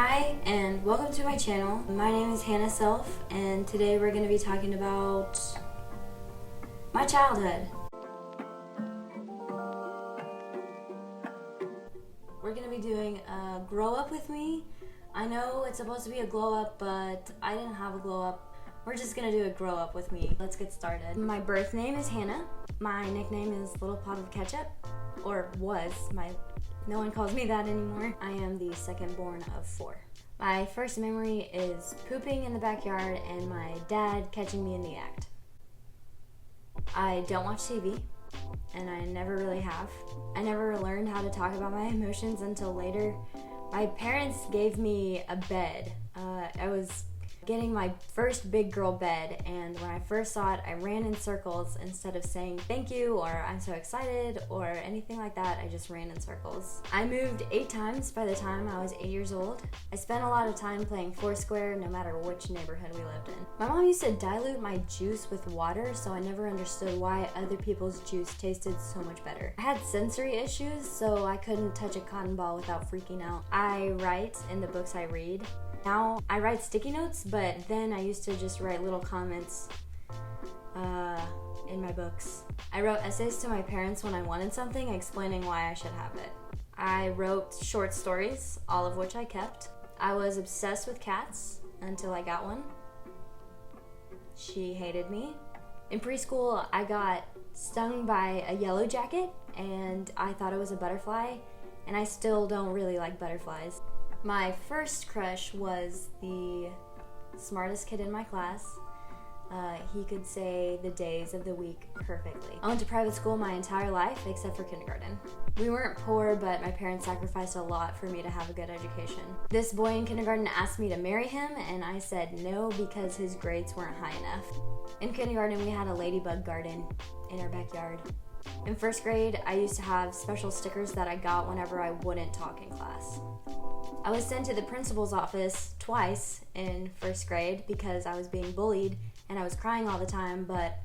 Hi and welcome to my channel. My name is Hannah Self and today we're going to be talking about my childhood. We're going to be doing a grow up with me. I know it's supposed to be a glow up, but I didn't have a glow up. We're just going to do a grow up with me. Let's get started. My birth name is Hannah. My nickname is Little Pot of Ketchup, or was. No one calls me that anymore. I am the second born of 4. My first memory is pooping in the backyard and my dad catching me in the act. I don't watch TV, and I never really have. I never learned how to talk about my emotions until later. My parents gave me a bed. I was getting my first big girl bed, and when I first saw it, I ran in circles. Instead of saying thank you or I'm so excited or anything like that, I just ran in circles. I moved 8 times by the time I was 8 years old. I spent a lot of time playing Foursquare no matter which neighborhood we lived in. My mom used to dilute my juice with water, so I never understood why other people's juice tasted so much better. I had sensory issues, so I couldn't touch a cotton ball without freaking out. I write in the books I read. Now I write sticky notes, but then I used to just write little comments in my books. I wrote essays to my parents when I wanted something, explaining why I should have it. I wrote short stories, all of which I kept. I was obsessed with cats until I got one. She hated me. In preschool, I got stung by a yellow jacket, and I thought it was a butterfly, and I still don't really like butterflies. My first crush was the smartest kid in my class. He could say the days of the week perfectly. I went to private school my entire life except for kindergarten. We weren't poor, but my parents sacrificed a lot for me to have a good education. This boy in kindergarten asked me to marry him, and I said no because his grades weren't high enough. In kindergarten, we had a ladybug garden in our backyard. In first grade, I used to have special stickers that I got whenever I wouldn't talk in class. I was sent to the principal's office twice in first grade because I was being bullied and I was crying all the time, but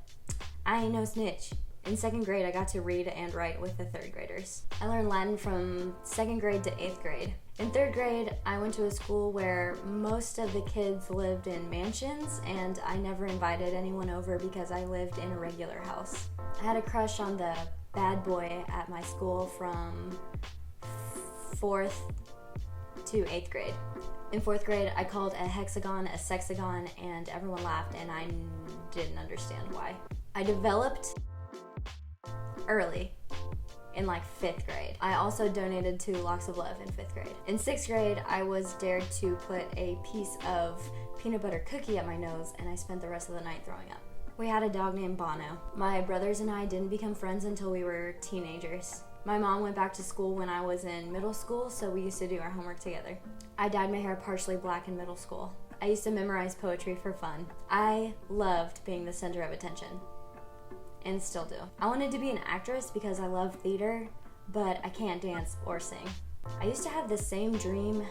I ain't no snitch. In second grade, I got to read and write with the 3rd graders. I learned Latin from 2nd grade to 8th grade. In 3rd grade, I went to a school where most of the kids lived in mansions, and I never invited anyone over because I lived in a regular house. I had a crush on the bad boy at my school from 4th to 8th grade. In 4th grade, I called a hexagon a sexagon, and everyone laughed, and I didn't understand why. I developed early in 5th grade. I also donated to Locks of Love in 5th grade. In 6th grade, I was dared to put a piece of peanut butter cookie at my nose, and I spent the rest of the night throwing up. We had a dog named Bono. My brothers and I didn't become friends until we were teenagers. My mom went back to school when I was in middle school, so we used to do our homework together. I dyed my hair partially black in middle school. I used to memorize poetry for fun. I loved being the center of attention, and still do. I wanted to be an actress because I love theater, but I can't dance or sing. I used to have the same dream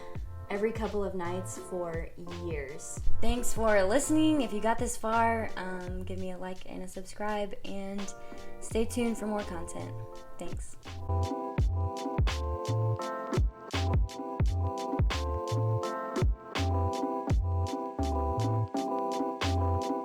every couple of nights for years. Thanks for listening. If you got this far, give me a like and a subscribe, and stay tuned for more content. Thanks.